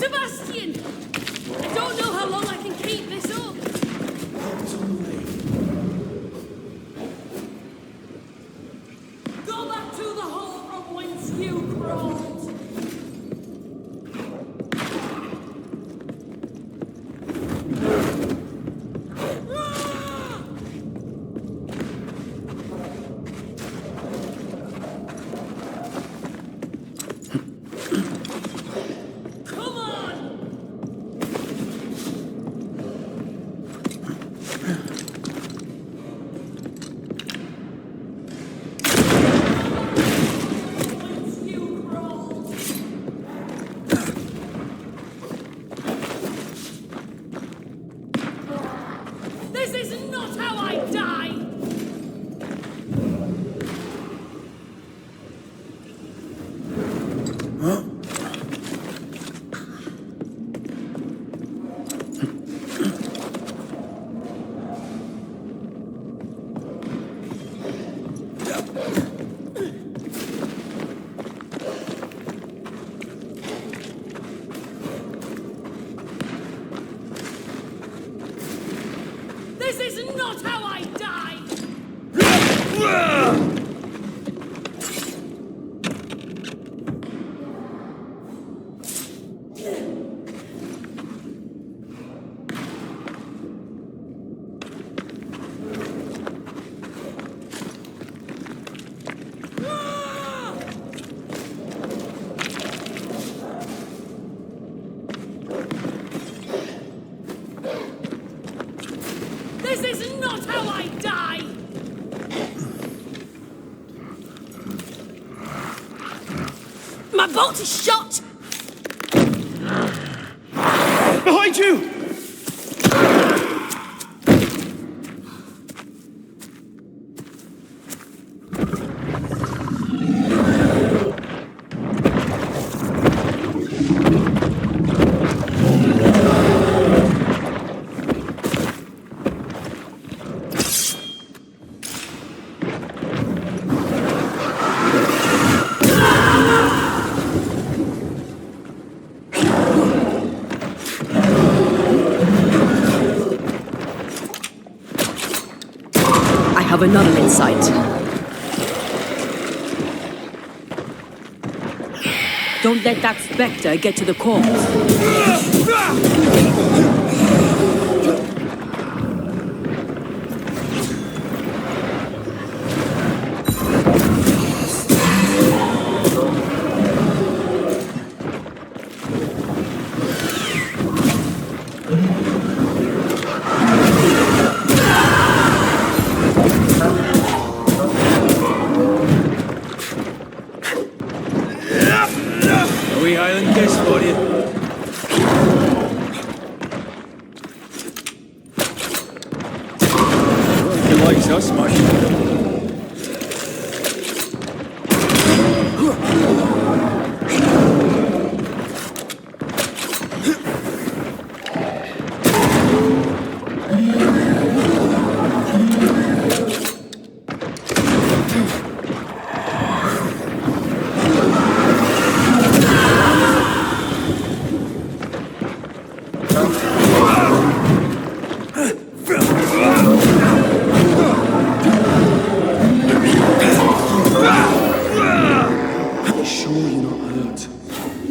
Sebastian! I don't know how long I can keep this up. Go back to the hole from whence you crawled. This is not how I die! Huh? This is not how I die! This is not how I die! My bolt is shot! Behind you! I have another in sight. Don't let that spectre get to the corpse. A wee Highland kiss for you. He likes us much.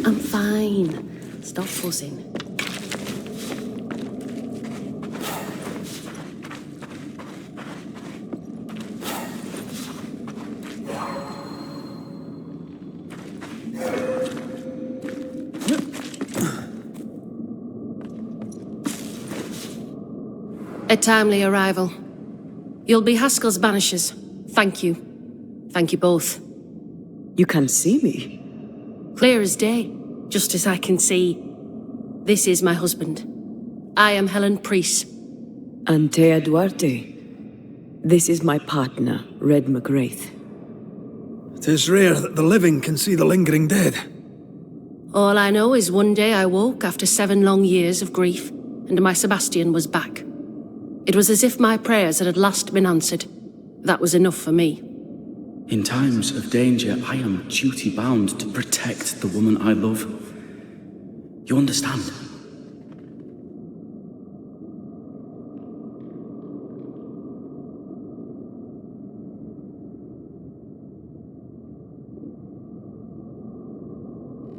I'm fine. Stop fussing. A timely arrival. You'll be Haskell's Banishers. Thank you. Thank you both. You can see me. Clear as day, just as I can see. This is my husband. I am Helen Priest. Antea Duarte. This is my partner, Red McGrath. 'Tis rare that the living can see the lingering dead. All I know is one day I woke after 7 long years of grief, and my Sebastian was back. It was as if my prayers had at last been answered. That was enough for me. In times of danger, I am duty-bound to protect the woman I love. You understand?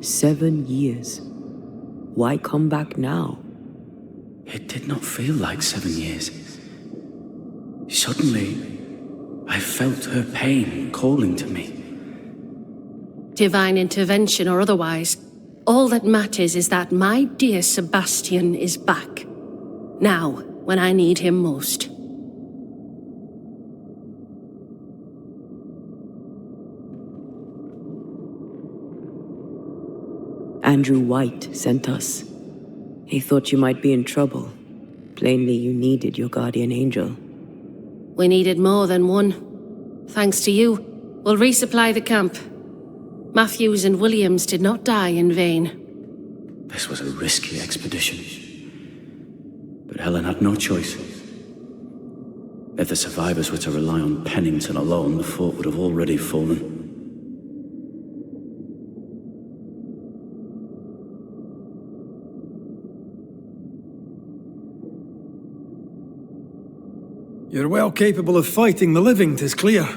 "7 years. Why come back now?" It did not feel like 7 years. Suddenly, I felt her pain calling to me. Divine intervention or otherwise, all that matters is that my dear Sebastian is back. Now, when I need him most. Andrew White sent us. He thought you might be in trouble. Plainly, you needed your guardian angel. We needed more than one. Thanks to you, we'll resupply the camp. Matthews and Williams did not die in vain. This was a risky expedition. But Helen had no choice. If the survivors were to rely on Pennington alone, the fort would have already fallen. You're well capable of fighting the living, 'tis clear.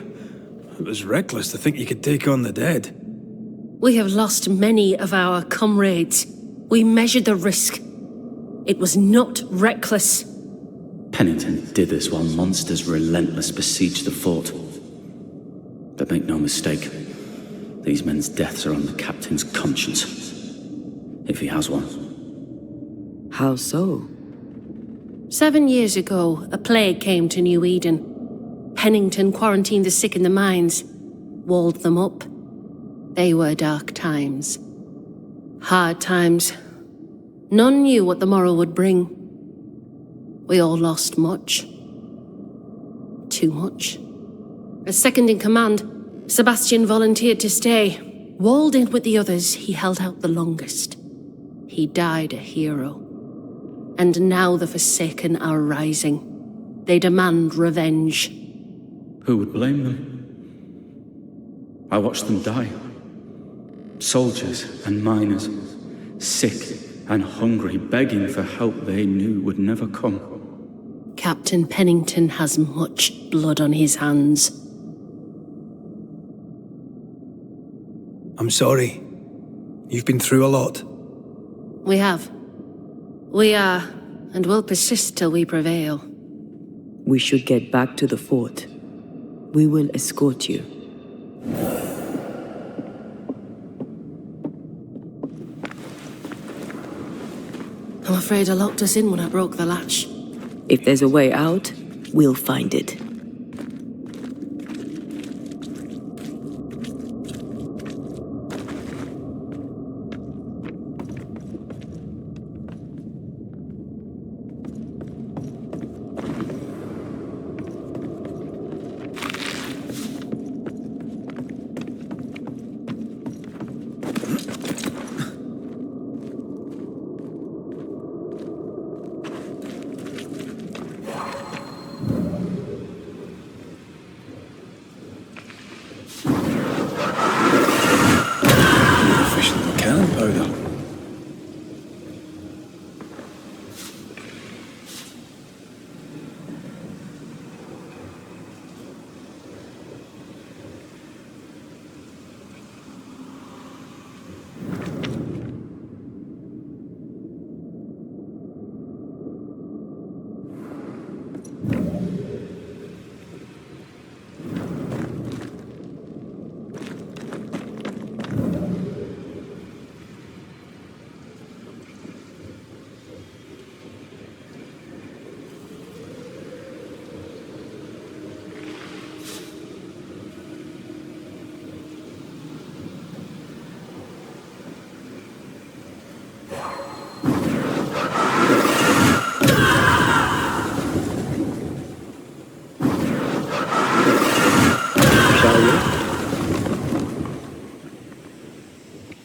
It was reckless to think you could take on the dead. We have lost many of our comrades. We measured the risk. It was not reckless. Pennington did this while monsters relentless besieged the fort. But make no mistake, these men's deaths are on the captain's conscience. If he has one. How so? 7 years ago, a plague came to New Eden. Pennington quarantined the sick in the mines, walled them up. They were dark times. Hard times. None knew what the morrow would bring. We all lost much. Too much. As second in command, Sebastian volunteered to stay. Walled in with the others, he held out the longest. He died a hero. And now the Forsaken are rising. They demand revenge. Who would blame them? I watched them die. Soldiers and miners, sick and hungry, begging for help they knew would never come. Captain Pennington has much blood on his hands. I'm sorry. You've been through a lot. We have. We are, and will persist till we prevail. We should get back to the fort. We will escort you. I'm afraid I locked us in when I broke the latch. If there's a way out, we'll find it.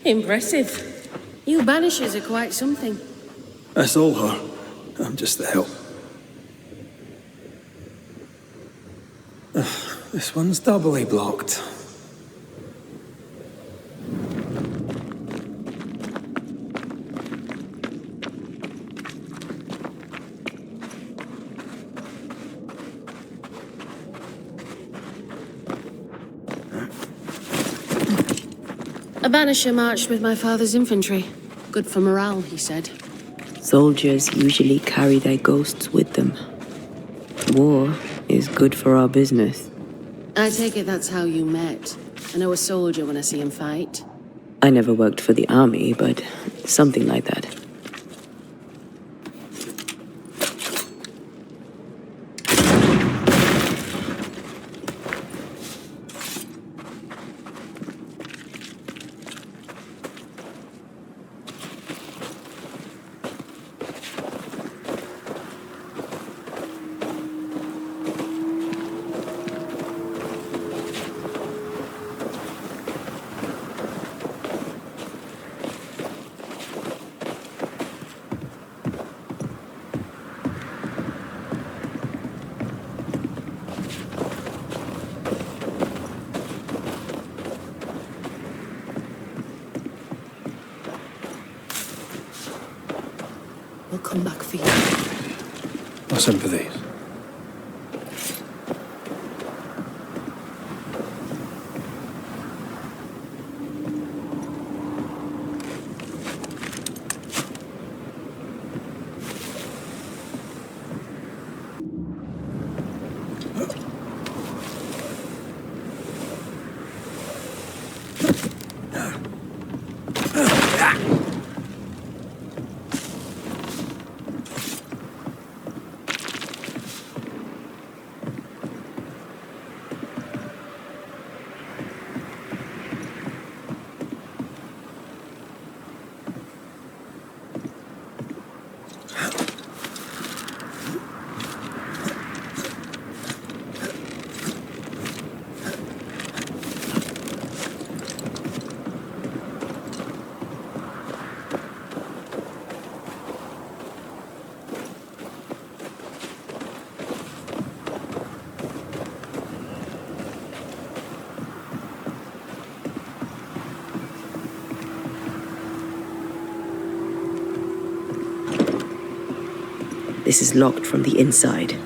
Impressive. You Banishers are quite something. That's all her. I'm just the help. This one's doubly blocked. A banisher marched with my father's infantry. Good for morale, he said. Soldiers usually carry their ghosts with them. War is good for our business. I take it that's how you met. I know a soldier when I see him fight. I never worked for the army, but something like that. We'll come back for you. No sympathies. This is locked from the inside.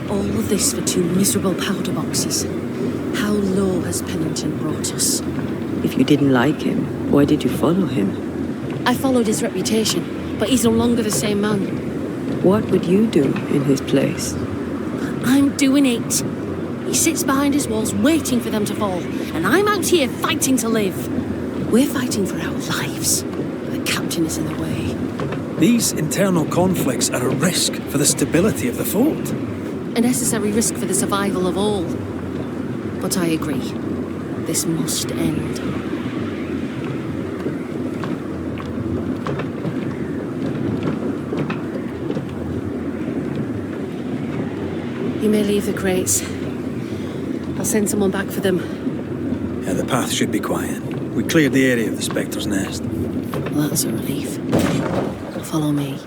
All of this for 2 miserable powder boxes. How low has Pennington brought us? If you didn't like him, why did you follow him? I followed his reputation, but he's no longer the same man. What would you do in his place? I'm doing it. He sits behind his walls waiting for them to fall, and I'm out here fighting to live. We're fighting for our lives. The captain is in the way. These internal conflicts are a risk for the stability of the fort. A necessary risk for the survival of all. But I agree. This must end. You may leave the crates. I'll send someone back for them. Yeah, the path should be quiet. We cleared the area of the Spectre's nest. Well, that's a relief. Follow me.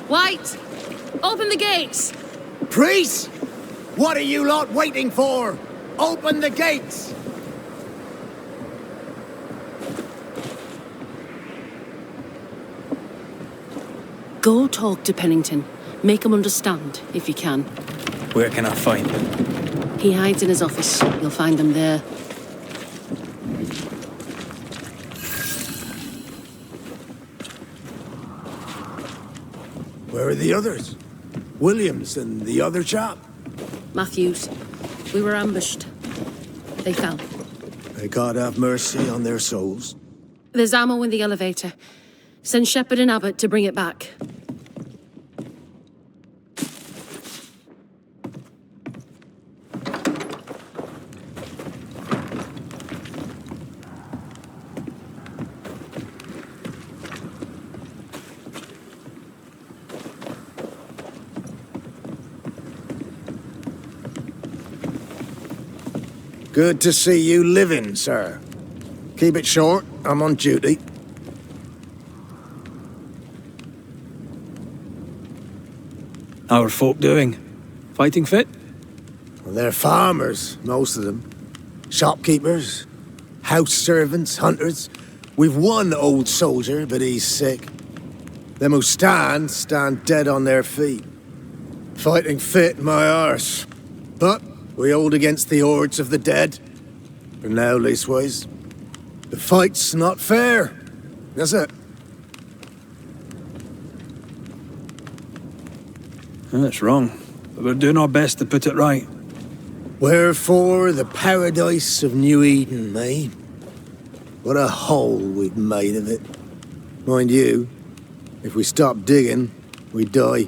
White! Open the gates! Priests! What are you lot waiting for? Open the gates! Go talk to Pennington. Make him understand, if you can. Where can I find him? He hides in his office. You'll find him there. Where are the others? Williams and the other chap? Matthews. We were ambushed. They fell. May God have mercy on their souls. There's ammo in the elevator. Send Shepard and Abbott to bring it back. Good to see you living, sir. Keep it short, I'm on duty. How are folk doing? Fighting fit? Well, they're farmers, most of them. Shopkeepers, house servants, hunters. We've one old soldier, but he's sick. Them who stand dead on their feet. Fighting fit, my arse. But we hold against the hordes of the dead. For now, leastways. The fight's not fair, is it? That's wrong, but we're doing our best to put it right. Wherefore the paradise of New Eden, eh? What a hole we've made of it. Mind you, if we stop digging, we die.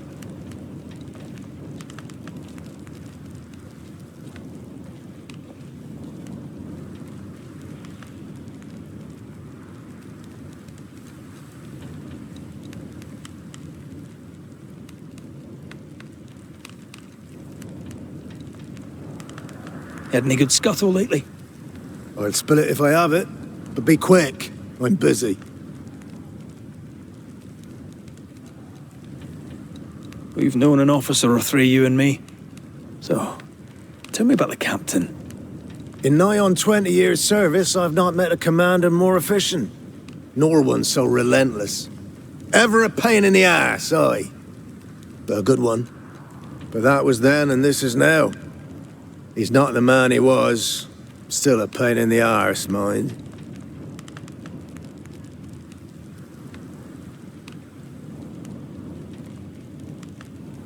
Had any good scuttle lately? I'll spill it if I have it, but be quick. I'm busy. We've known an officer or three, you and me. So, tell me about the captain. In nigh on 20 years' service, I've not met a commander more efficient, nor one so relentless. Ever a pain in the ass, aye. But a good one. But that was then and this is now. He's not the man he was. Still a pain in the arse, mind.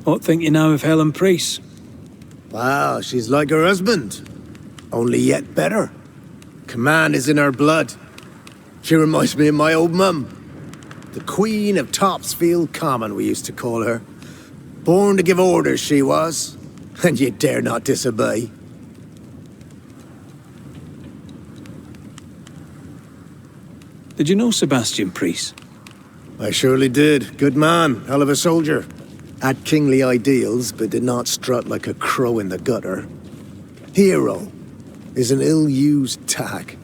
What think you now of Helen Priest? Wow, she's like her husband. Only yet better. Command is in her blood. She reminds me of my old mum. The Queen of Topsfield Common, we used to call her. Born to give orders, she was. And you dare not disobey. Did you know Sebastian Priest? I surely did. Good man, hell of a soldier. Had kingly ideals, but did not strut like a crow in the gutter. Hero is an ill-used tag,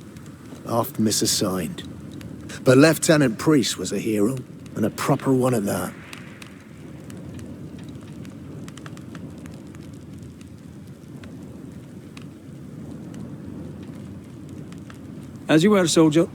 oft misassigned. But Lieutenant Priest was a hero, and a proper one at that. As you were, soldier.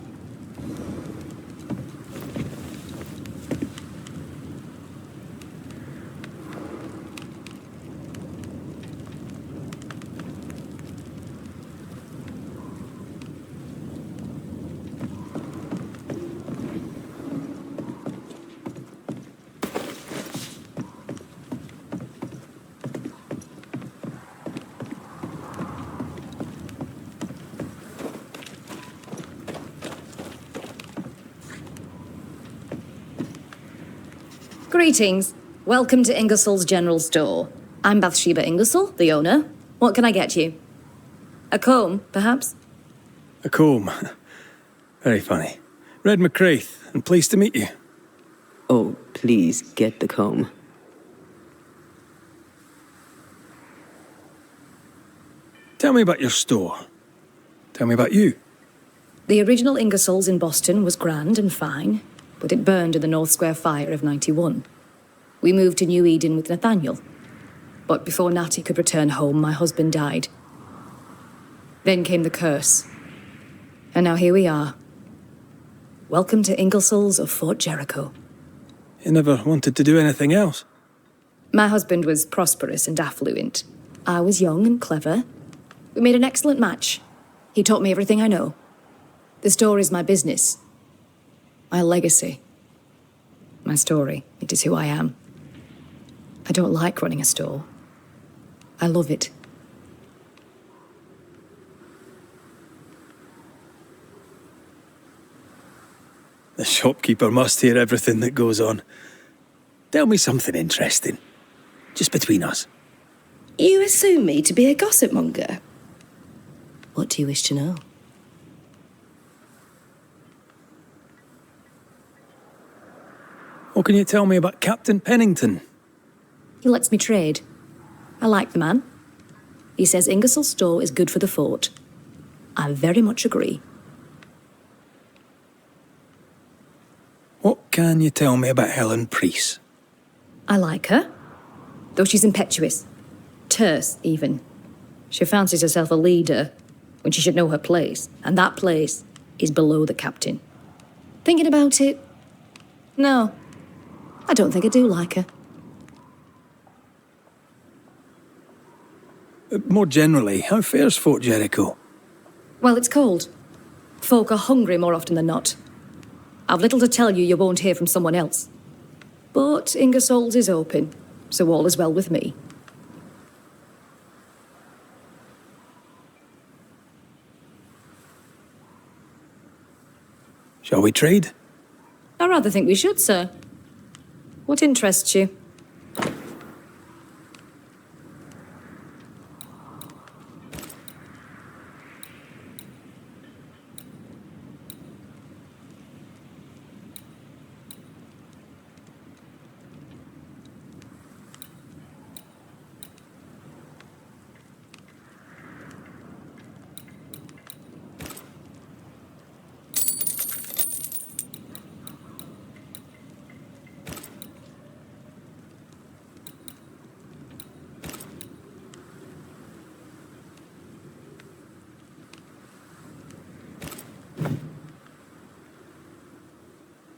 Greetings. Welcome to Ingersoll's General Store. I'm Bathsheba Ingersoll, the owner. What can I get you? A comb, perhaps? A comb. Very funny. Red McCraith, and pleased to meet you. Oh, please get the comb. Tell me about your store. Tell me about you. The original Ingersoll's in Boston was grand and fine, but it burned in the North Square fire of '91. We moved to New Eden with Nathaniel. But before Natty could return home, my husband died. Then came the curse. And now here we are. Welcome to Ingersoll's of Fort Jericho. You never wanted to do anything else. My husband was prosperous and affluent. I was young and clever. We made an excellent match. He taught me everything I know. The store is my business. My legacy. My story. It is who I am. I don't like running a store. I love it. The shopkeeper must hear everything that goes on. Tell me something interesting. Just between us. You assume me to be a gossip monger. What do you wish to know? What can you tell me about Captain Pennington? He lets me trade. I like the man. He says Ingersoll's store is good for the fort. I very much agree. What can you tell me about Helen Priest? I like her, though she's impetuous. Terse, even. She fancies herself a leader when she should know her place, and that place is below the captain. Thinking about it? No. I don't think I do like her. More generally, how fares Fort Jericho? Well, it's cold. Folk are hungry more often than not. I've little to tell you won't hear from someone else. But Ingersoll's is open, so all is well with me. Shall we trade? I rather think we should, sir. What interests you?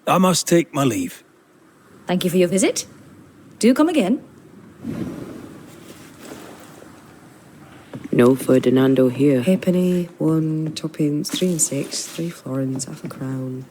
I must take my leave. Thank you for your visit. Do come again. No Ferdinando here. Halfpenny, 1, twopence, 3 and 6, 3 florins, half a crown.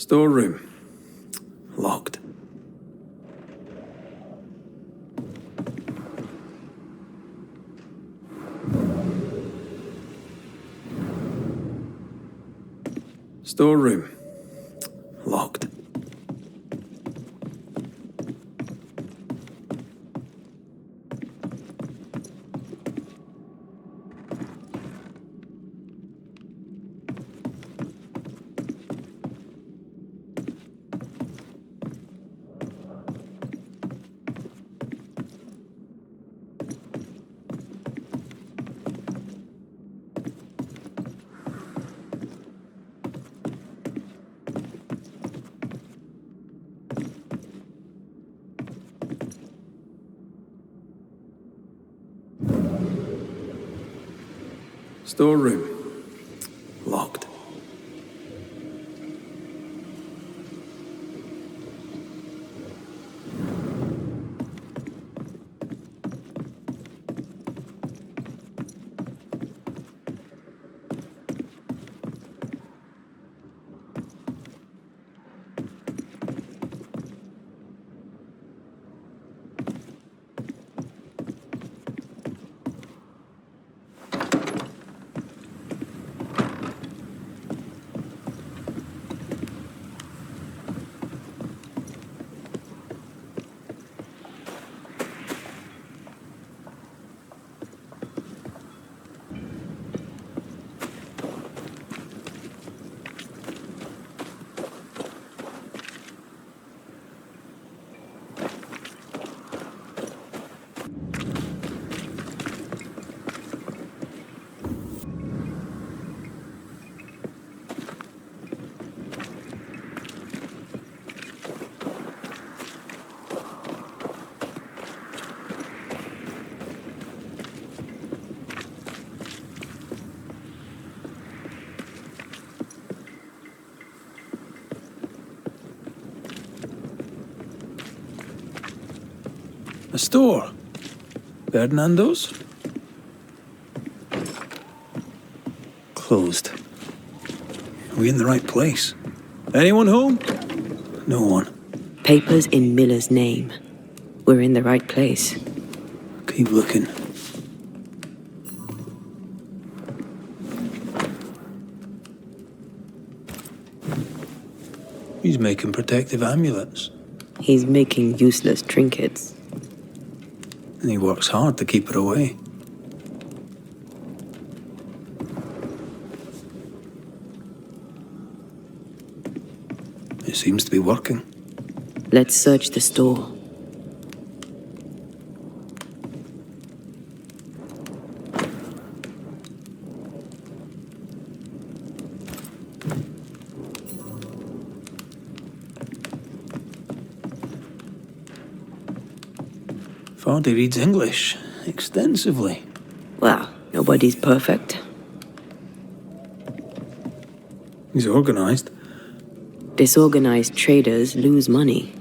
Storeroom. Locked. Storeroom. Locked. Storeroom. Locked. A store. Ferdinando's? Closed. Are we in the right place? Anyone home? No one. Papers in Miller's name. We're in the right place. Keep looking. He's making protective amulets. He's making useless trinkets. And he works hard to keep it away. It seems to be working. Let's search the store. Fardy reads English extensively. Well, nobody's perfect. He's organized. Disorganized traders lose money.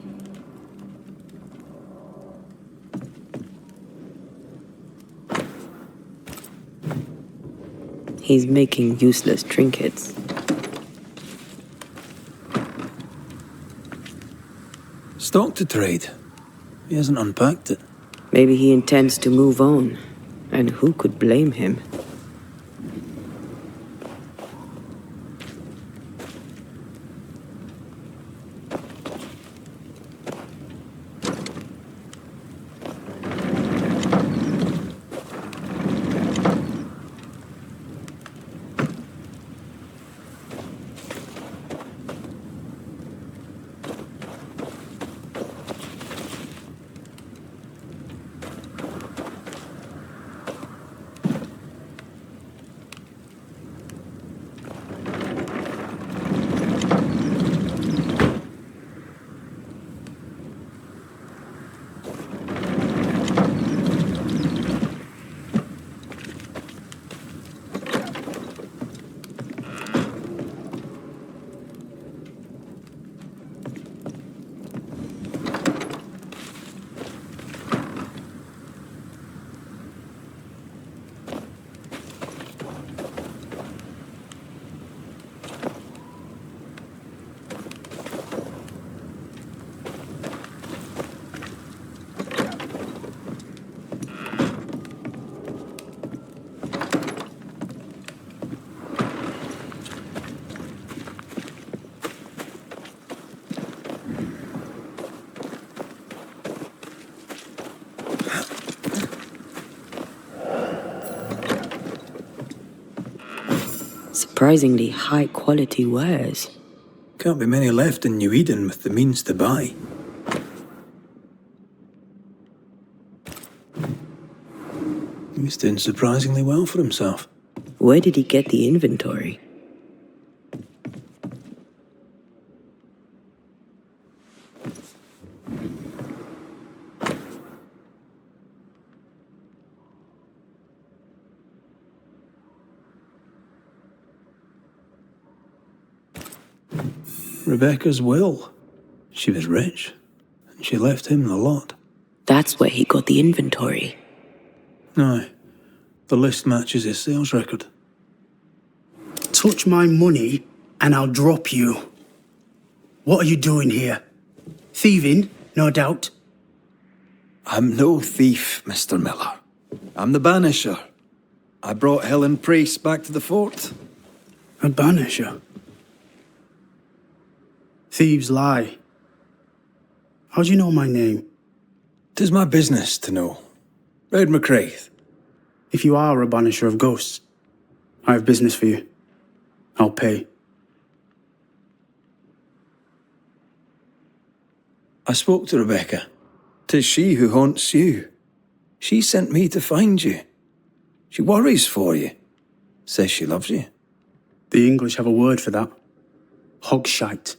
He's making useless trinkets. Stock to trade. He hasn't unpacked it. Maybe he intends to move on. And who could blame him? Surprisingly high-quality wares. Can't be many left in New Eden with the means to buy. He's doing surprisingly well for himself. Where did he get the inventory? Rebecca's will. She was rich, and she left him the lot. That's where he got the inventory. Aye. The list matches his sales record. Touch my money, and I'll drop you. What are you doing here? Thieving, no doubt. I'm no thief, Mr. Miller. I'm the Banisher. I brought Helen Priest back to the fort. A banisher? Thieves lie. How do you know my name? 'Tis my business to know. Red McCraith. If you are a banisher of ghosts, I have business for you. I'll pay. I spoke to Rebecca. 'Tis she who haunts you. She sent me to find you. She worries for you. Says she loves you. The English have a word for that. Hogshite.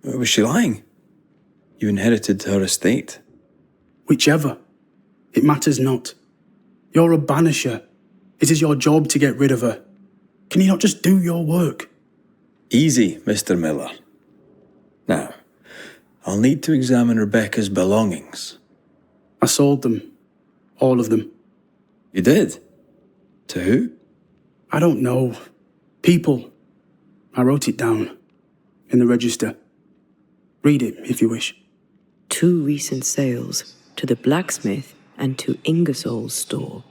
Was she lying? You inherited her estate. Whichever. It matters not. You're a banisher. It is your job to get rid of her. Can you not just do your work? Easy, Mr. Miller. Now, I'll need to examine Rebecca's belongings. I sold them. All of them. You did? To who? I don't know. People. I wrote it down. In the register. Read it, if you wish. 2 recent sales to the blacksmith and to Ingersoll's store.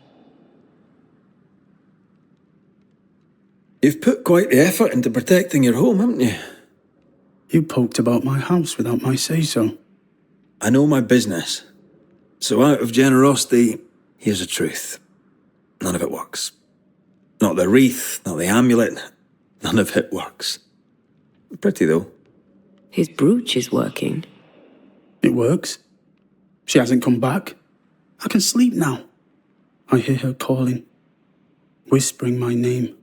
You've put quite the effort into protecting your home, haven't you? You poked about my house without my say-so. I know my business. So out of generosity, here's the truth. None of it works. Not the wreath, not the amulet. None of it works. Pretty, though. His brooch is working. It works. She hasn't come back. I can sleep now. I hear her calling, whispering my name.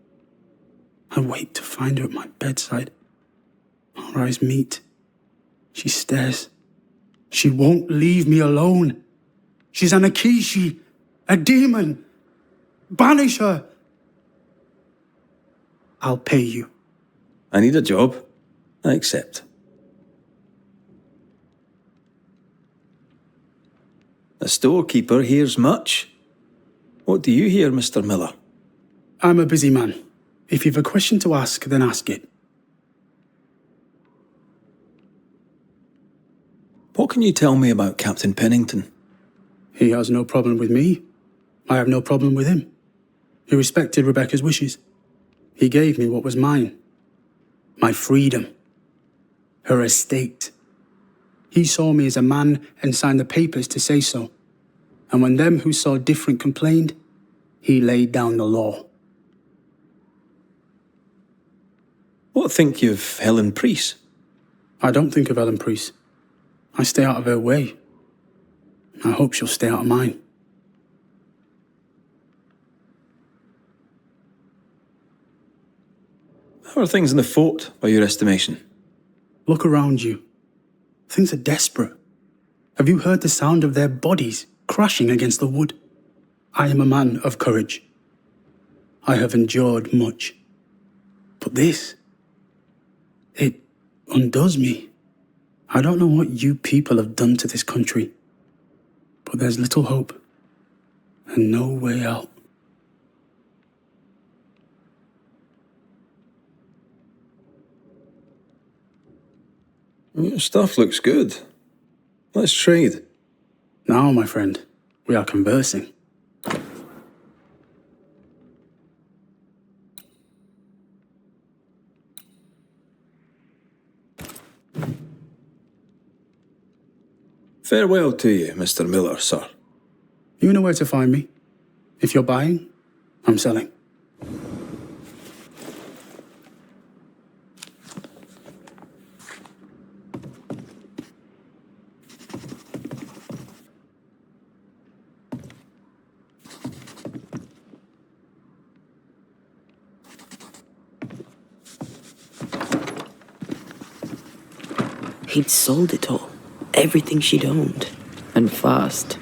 I wait to find her at my bedside. Our eyes meet. She stares. She won't leave me alone. She's an Akishi, a demon. Banish her. I'll pay you. I need a job. I accept. A storekeeper hears much. What do you hear, Mr. Miller? I'm a busy man. If you've a question to ask, then ask it. What can you tell me about Captain Pennington? He has no problem with me. I have no problem with him. He respected Rebecca's wishes. He gave me what was mine. My freedom. Her estate. He saw me as a man and signed the papers to say so. And when them who saw different complained, he laid down the law. What think you of Helen Priest? I don't think of Ellen Priest. I stay out of her way. I hope she'll stay out of mine. How are things in the fort, by your estimation? Look around you. Things are desperate. Have you heard the sound of their bodies crashing against the wood? I am a man of courage. I have endured much. But this, it undoes me. I don't know what you people have done to this country, but there's little hope and no way out. Your stuff looks good. Let's trade. Now, my friend, we are conversing. Farewell to you, Mr. Miller, sir. You know where to find me. If you're buying, I'm selling. He'd sold it all. Everything she'd owned. And fast.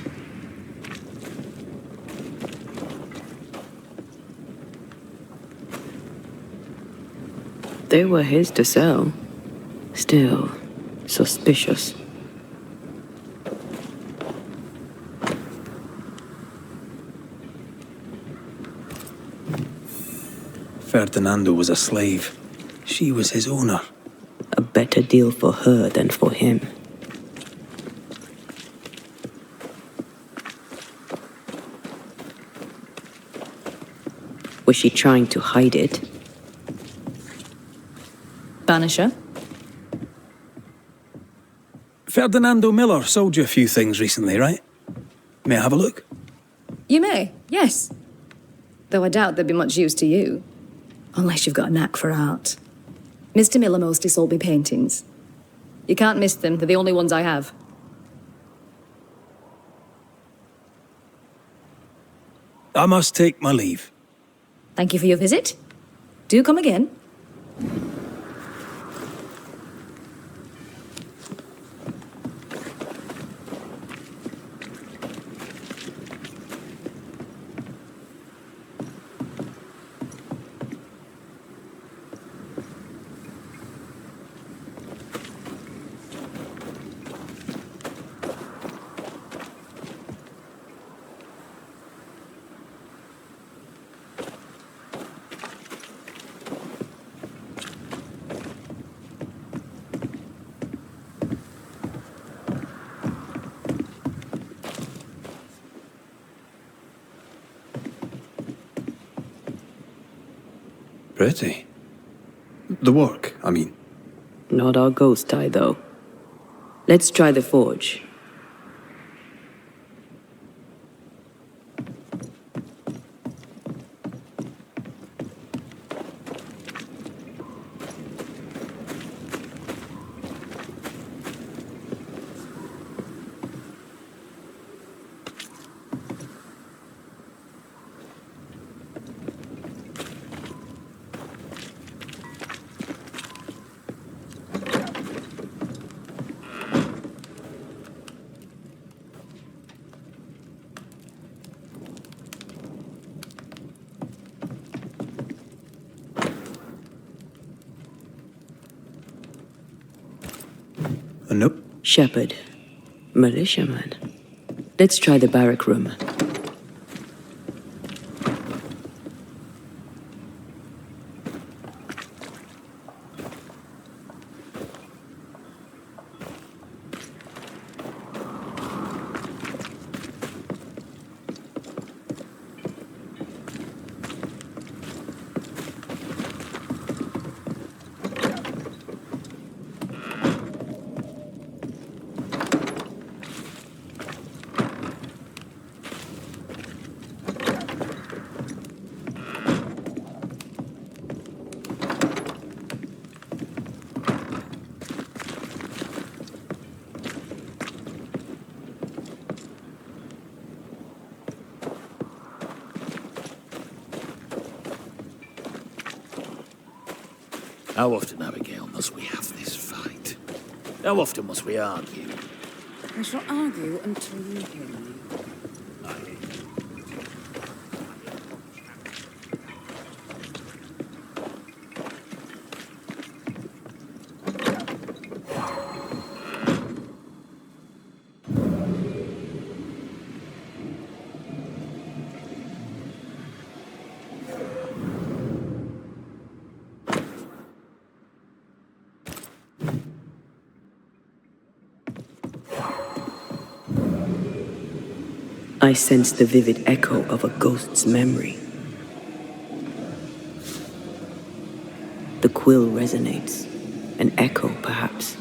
they were his to sell. Still, suspicious. Ferdinando was a slave. She was his owner. A better deal for her than for him. Was she trying to hide it? Banisher? Ferdinando Miller sold you a few things recently, right? May I have a look? You may, yes. Though I doubt they'd be much use to you. Unless you've got a knack for art. Mr. Miller mostly sold me paintings. You can't miss them, they're the only ones I have. I must take my leave. Thank you for your visit. Do come again. Pretty. The work, I mean. Not our ghost eye, though. Let's try the forge. Nope. Shepherd. Militiaman. Let's try the barrack room. How often, Abigail, must we have this fight? How often must we argue? I shall argue until you hear me. I sense the vivid echo of a ghost's memory. The quill resonates. An echo, perhaps.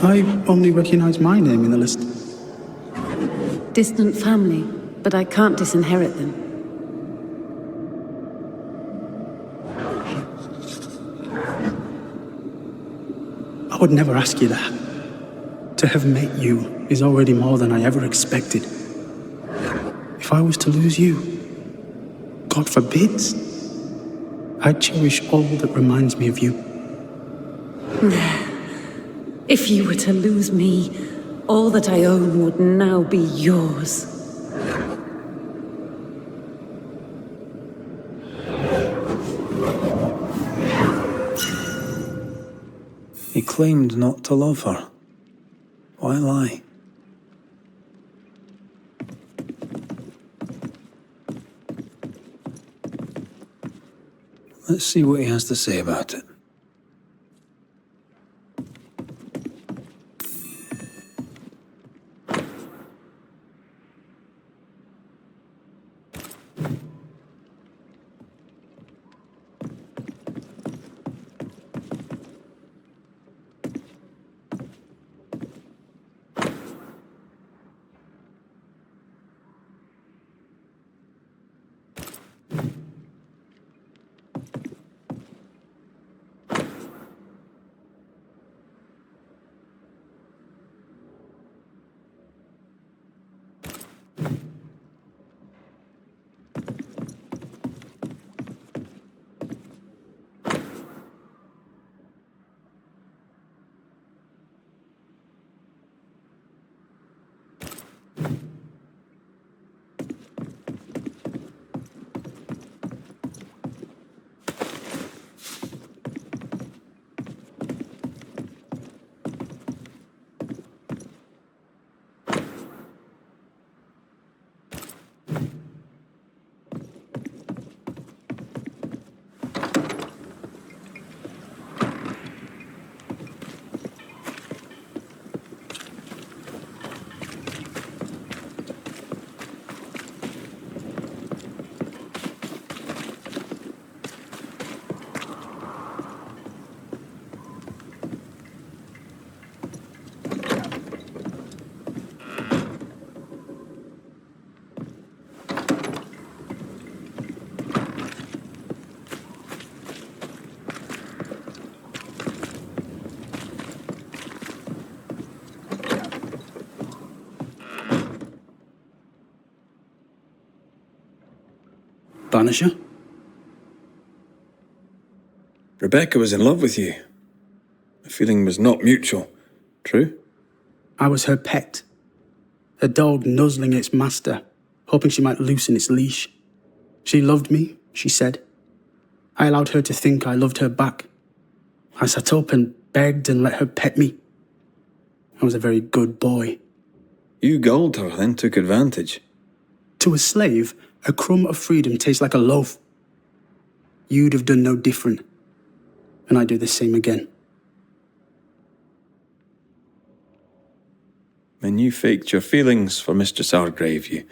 I only recognize my name in the list. Distant family, but I can't disinherit them. I would never ask you that. To have met you is already more than I ever expected. If I was to lose you, God forbids, I cherish all that reminds me of you. If you were to lose me, all that I own would now be yours. He claimed not to love her. Why lie? Let's see what he has to say about it. Banisher? Rebecca was in love with you. The feeling was not mutual. True? I was her pet. A dog nuzzling its master, hoping she might loosen its leash. She loved me, she said. I allowed her to think I loved her back. I sat up and begged and let her pet me. I was a very good boy. You gulled her, then took advantage. To a slave, a crumb of freedom tastes like a loaf. You'd have done no different, and I'd do the same again. When you faked your feelings for Mistress Argrave, you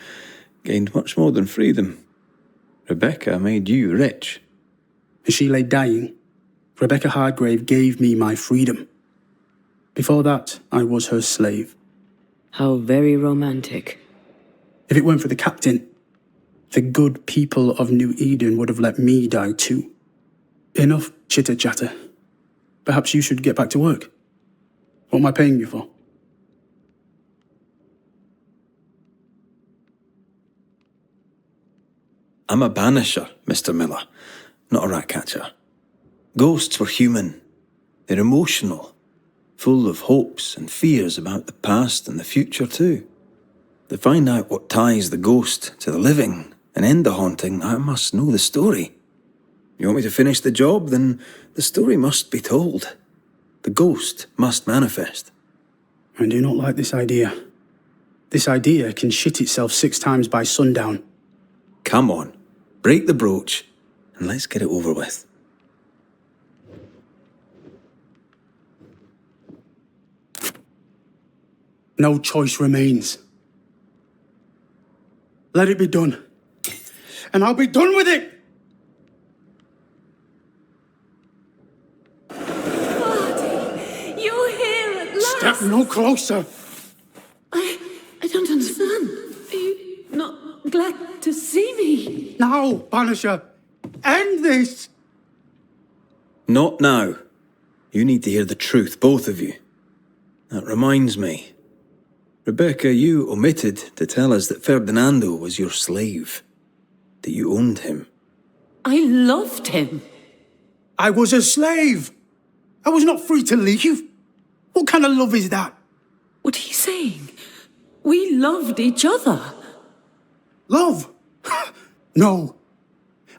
gained much more than freedom. Rebecca made you rich. As she lay dying, Rebecca Hardgrave gave me my freedom. Before that, I was her slave. How very romantic. If it weren't for the captain, the good people of New Eden would have let me die too. Enough chitter-chatter. Perhaps you should get back to work. What am I paying you for? I'm a banisher, Mr. Miller, not a rat catcher. Ghosts were human. They're emotional, full of hopes and fears about the past and the future too. To find out what ties the ghost to the living and end the haunting, I must know the story. You want me to finish the job? Then the story must be told. The ghost must manifest. I do not like this idea. This idea can shit itself 6 times by sundown. Come on, break the brooch and let's get it over with. No choice remains. Let it be done. And I'll be done with it! Marty, you're here at last! Step no closer! I don't understand. Are you not glad to see me? Now, Banisher! End this! Not now. You need to hear the truth, both of you. That reminds me. Rebecca, you omitted to tell us that Ferdinando was your slave. That you owned him. I loved him. I was a slave. I was not free to leave. What kind of love is that? What are you saying? We loved each other. Love? No.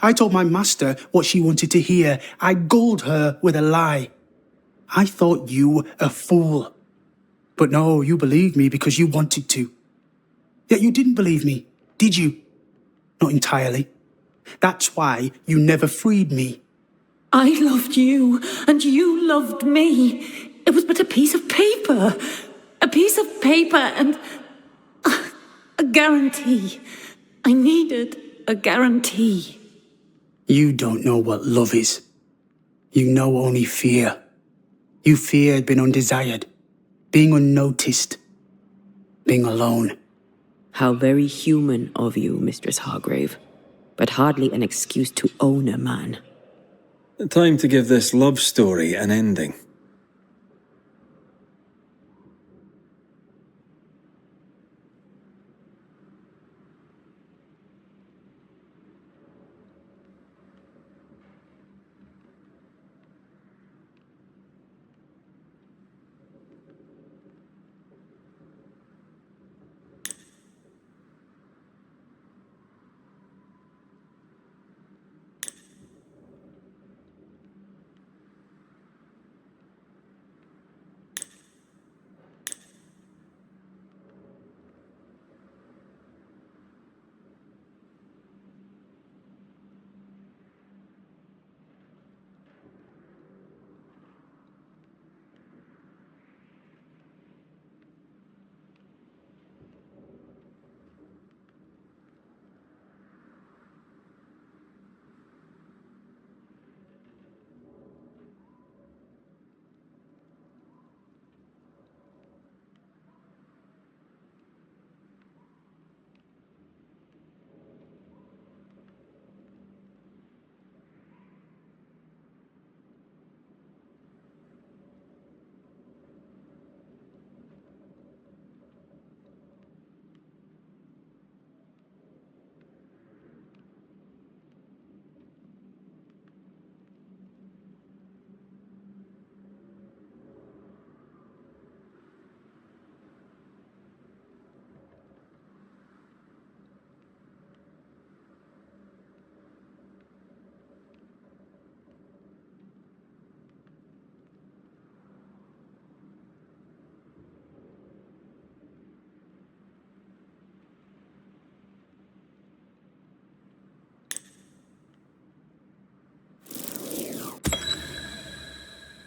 I told my master what she wanted to hear. I gulled her with a lie. I thought you a fool. But no, you believed me because you wanted to. Yet you didn't believe me, did you? Not entirely. That's why you never freed me. I loved you, and you loved me. It was but a piece of paper. A piece of paper and a guarantee. I needed a guarantee. You don't know what love is. You know only fear. You feared being undesired, being unnoticed, being alone. How very human of you, Mistress Hargrave, but hardly an excuse to own a man. Time to give this love story an ending.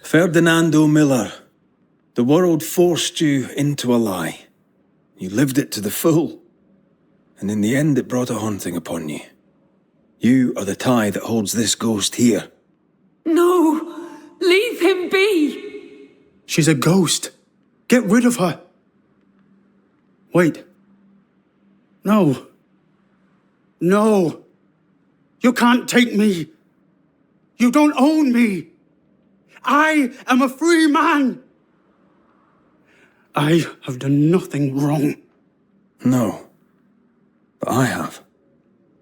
Ferdinando Miller, the world forced you into a lie. You lived it to the full, and in the end it brought a haunting upon you. You are the tie that holds this ghost here. No! Leave him be! She's a ghost. Get rid of her. Wait. No. No. You can't take me. You don't own me. I am a free man. I have done nothing wrong. No. But I have.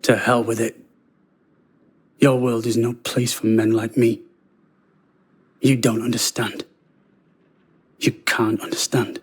To hell with it. Your world is no place for men like me. You don't understand. You can't understand.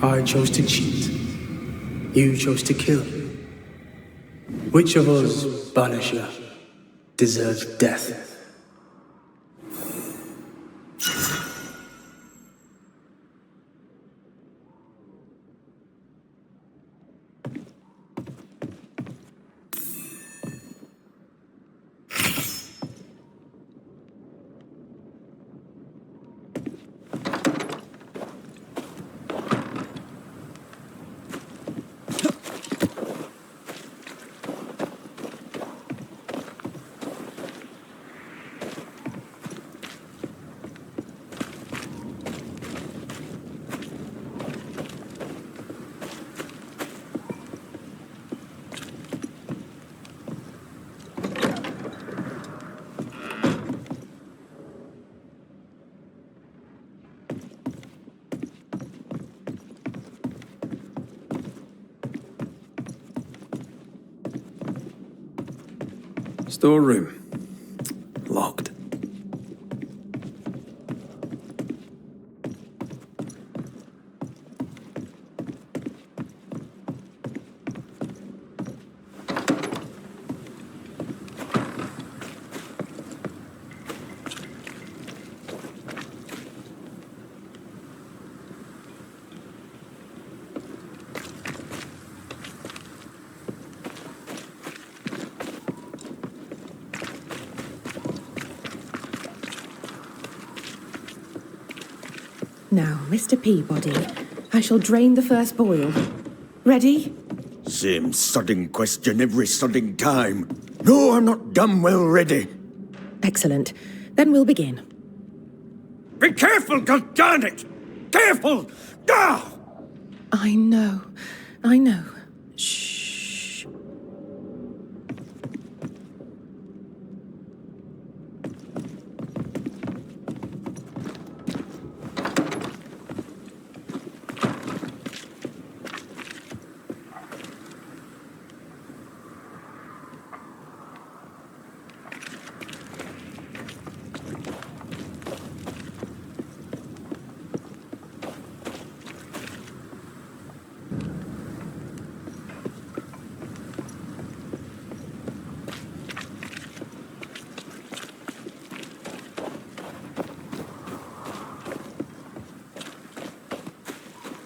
I chose to cheat. You chose to kill. Which of us, Banisher, deserves death? storeroom. Locked. Now, Mr. Peabody, I shall drain the first boil. Ready? Same sodding question every sodding time. No, I'm not damn well ready. Excellent. Then we'll begin. Be careful, goddammit! Careful! Ah! I know. Shh.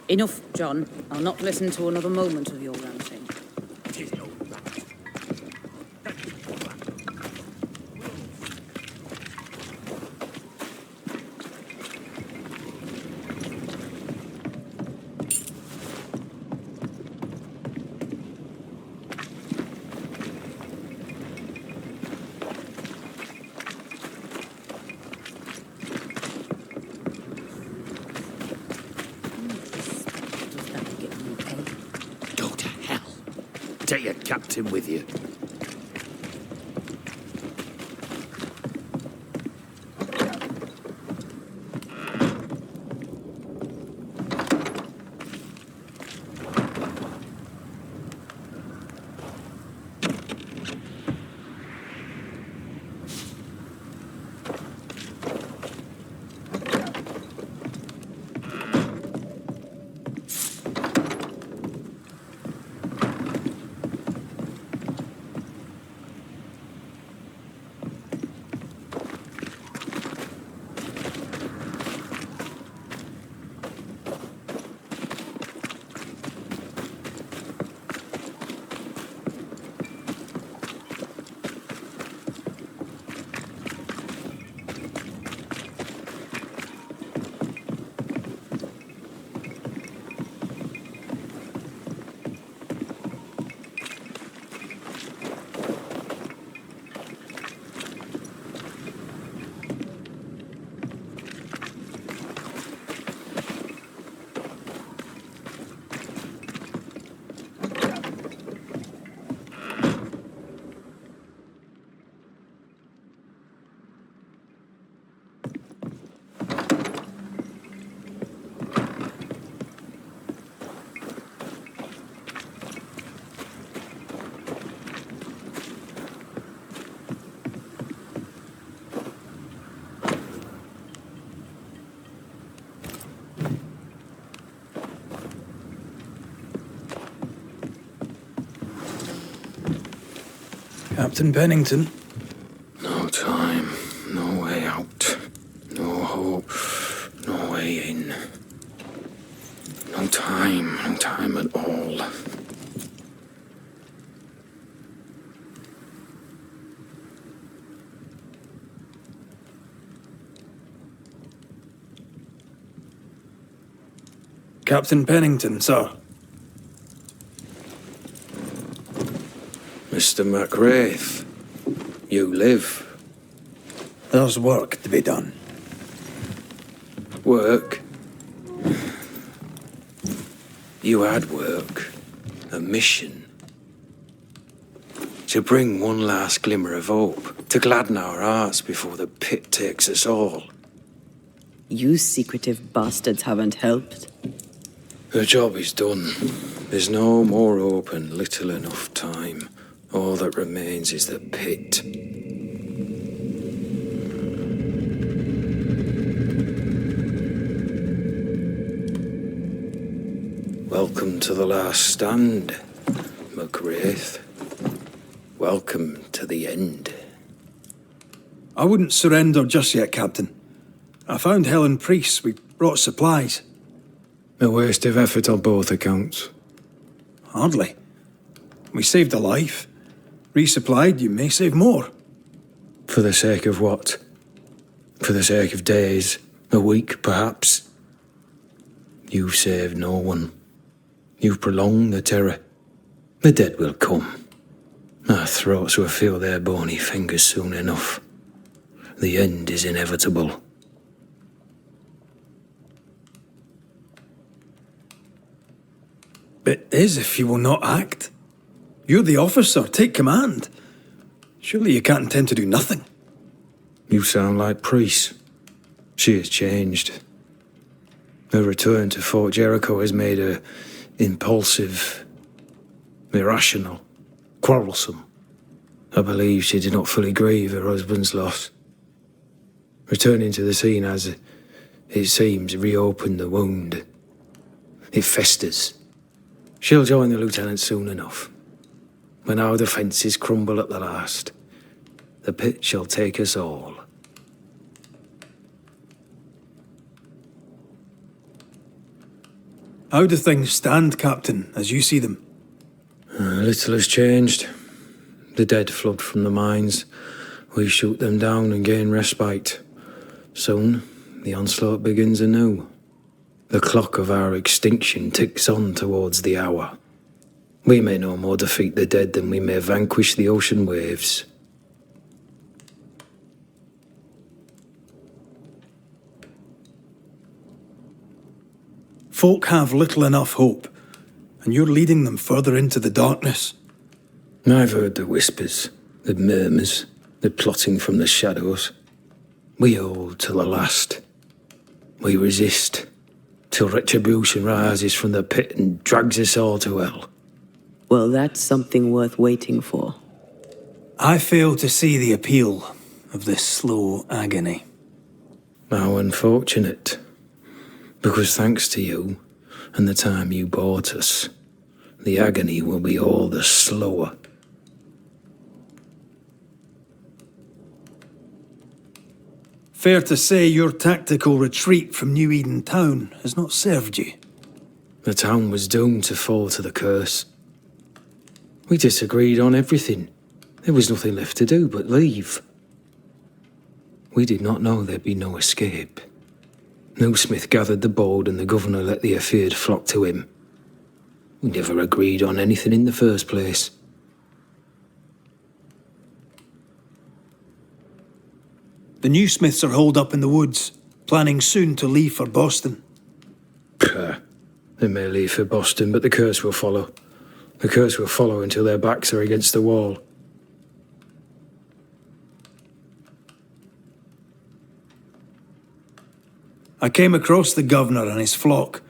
Enough, John. I'll not listen to another moment of your ranting. Take your captain with you. Captain Pennington. No time, no way out. No hope, no way in. No time at all. Captain Pennington, sir. Mr. MacWraith, you live. There's work to be done. Work? You had work. A mission. To bring one last glimmer of hope. To gladden our hearts before the pit takes us all. You secretive bastards haven't helped. The job is done. There's no more hope and little enough time. All that remains is the pit. Welcome to the last stand, McWraith. Welcome to the end. I wouldn't surrender just yet, Captain. I found Helen Priest. We brought supplies. A waste of effort on both accounts. Hardly. We saved a life. Resupplied, you may save more. For the sake of what? For the sake of days, a week perhaps? You've saved no one. You've prolonged the terror. The dead will come. Our throats will feel their bony fingers soon enough. The end is inevitable. It is if you will not act. You're the officer, take command. Surely you can't intend to do nothing. You sound like Priest. She has changed. Her return to Fort Jericho has made her impulsive, irrational, quarrelsome. I believe she did not fully grieve her husband's loss. Returning to the scene has, it seems, reopened the wound. It festers. She'll join the lieutenant soon enough. When our defences crumble at the last, the pit shall take us all. How do things stand, Captain, as you see them? Little has changed. The dead flood from the mines. We shoot them down and gain respite. Soon, the onslaught begins anew. The clock of our extinction ticks on towards the hour. We may no more defeat the dead than we may vanquish the ocean waves. Folk have little enough hope, and you're leading them further into the darkness. I've heard the whispers, the murmurs, the plotting from the shadows. We hold till the last. We resist, till retribution rises from the pit and drags us all to hell. Well, that's something worth waiting for. I fail to see the appeal of this slow agony. How unfortunate. Because thanks to you, and the time you bought us, the agony will be all the slower. Fair to say your tactical retreat from New Eden town has not served you. The town was doomed to fall to the curse. We disagreed on everything. There was nothing left to do but leave. We did not know there'd be no escape. No Smith gathered the bold and the governor let the afeared flock to him. We never agreed on anything in the first place. The new Smiths are holed up in the woods, planning soon to leave for Boston. They may leave for Boston, but the curse will follow. The curse will follow until their backs are against the wall. I came across the governor and his flock.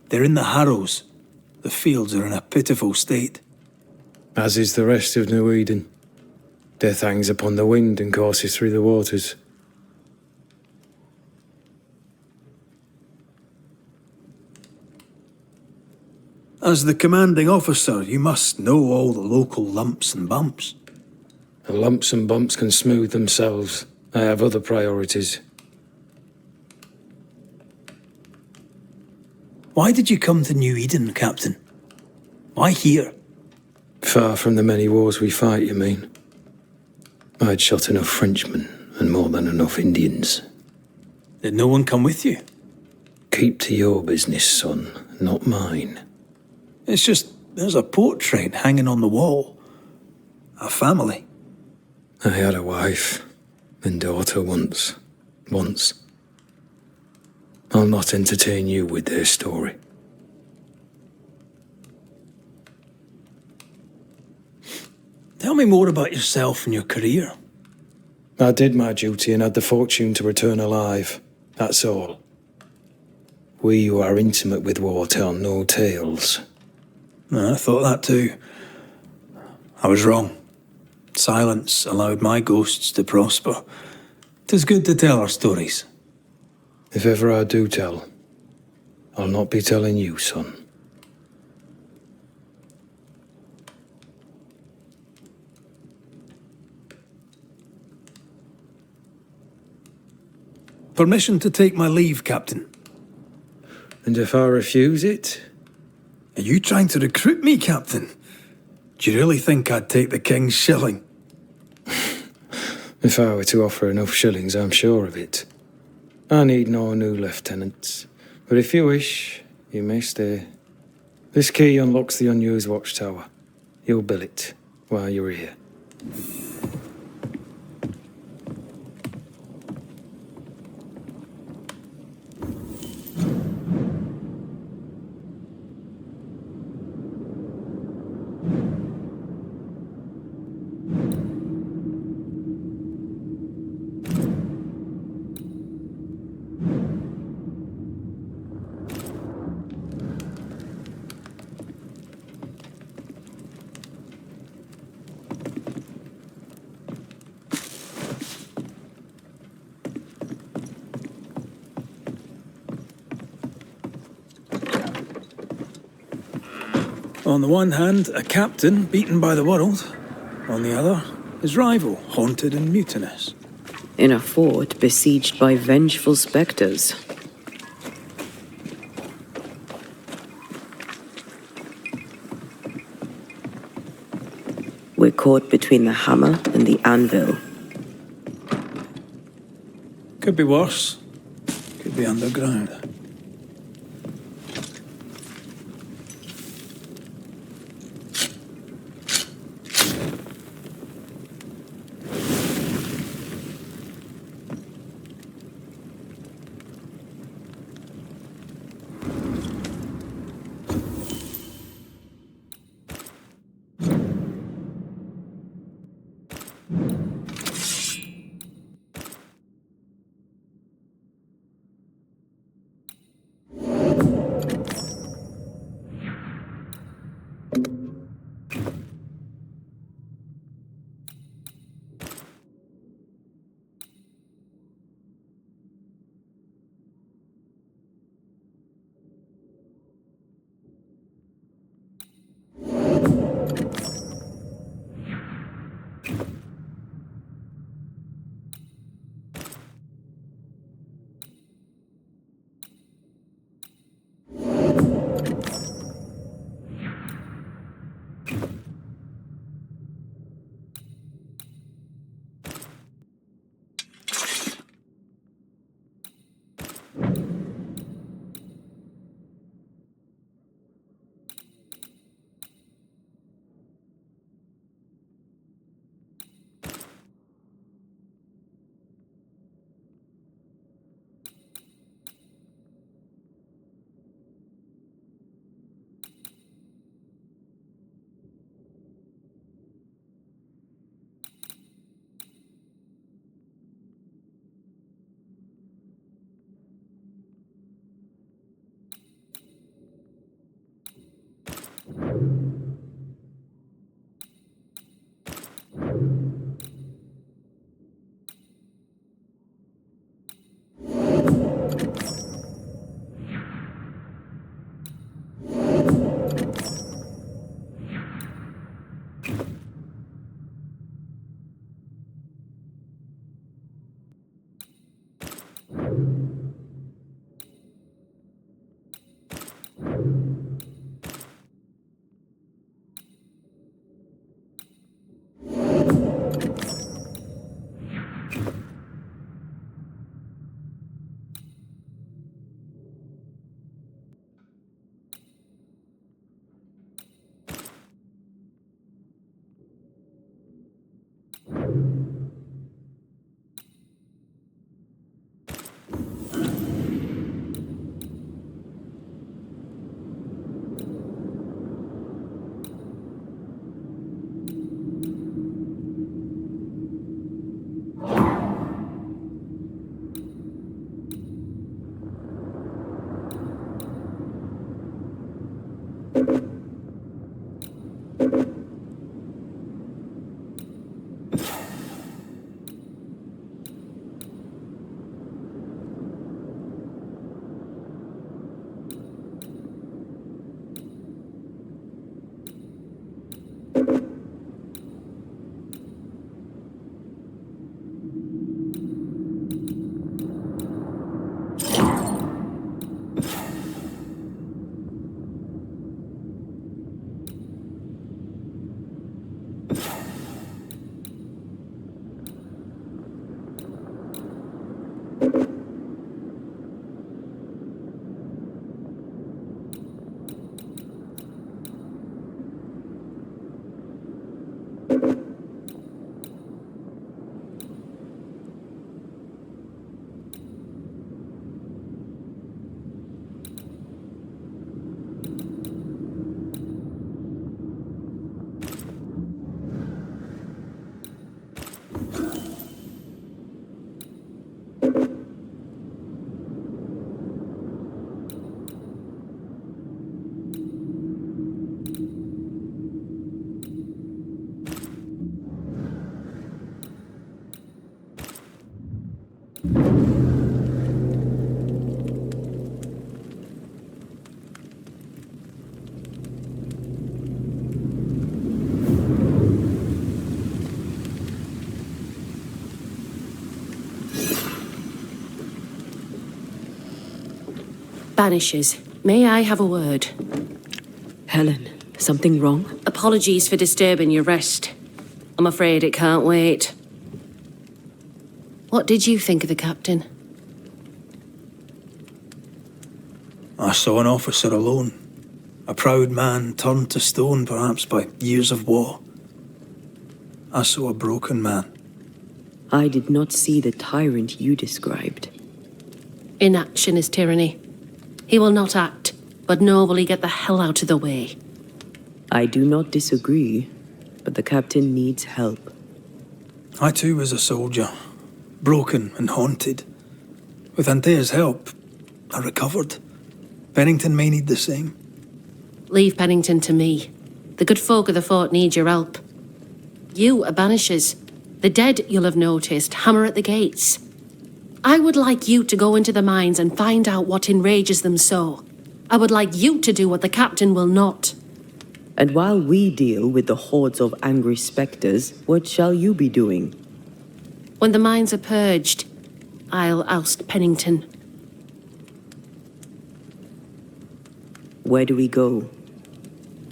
They're in the harrows. The fields are in a pitiful state. As is the rest of New Eden. Death hangs upon the wind and courses through the waters. As the commanding officer, you must know all the local lumps and bumps. The lumps and bumps can smooth themselves. I have other priorities. Why did you come to New Eden, Captain? Why here? Far from the many wars we fight, you mean? I'd shot enough Frenchmen and more than enough Indians. Did no one come with you? Keep to your business, son, not mine. It's just, there's a portrait hanging on the wall. A family. I had a wife and daughter once. I'll not entertain you with their story. Tell me more about yourself and your career. I did my duty and had the fortune to return alive. That's all. We who are intimate with war tell no tales. I thought that too. I was wrong. Silence allowed my ghosts to prosper. 'Tis good to tell our stories. If ever I do tell, I'll not be telling you, son. Permission to take my leave, Captain. And if I refuse it? Are you trying to recruit me, Captain? Do you really think I'd take the King's shilling? If I were to offer enough shillings, I'm sure of it. I need no new lieutenants. But if you wish, you may stay. This key unlocks the unused watchtower. You'll bill it while you're here. On the one hand, a captain beaten by the world. On the other, his rival, haunted and mutinous. In a fort besieged by vengeful specters. We're caught between the hammer and the anvil. Could be worse. Could be underground. Banishers, may I have a word? Helen, something wrong? Apologies for disturbing your rest. I'm afraid it can't wait. What did you think of the captain? I saw an officer alone. A proud man turned to stone, perhaps by years of war. I saw a broken man. I did not see the tyrant you described. Inaction is tyranny. He will not act, but nor will he get the hell out of the way. I do not disagree, but the captain needs help. I too was a soldier, broken and haunted. With Antea's help, I recovered. Pennington may need the same. Leave Pennington to me. The good folk of the fort need your help. You are Banishers. The dead, you'll have noticed, hammer at the gates. I would like you to go into the mines and find out what enrages them so. I would like you to do what the captain will not. And while we deal with the hordes of angry spectres, what shall you be doing? When the mines are purged, I'll oust Pennington. Where do we go?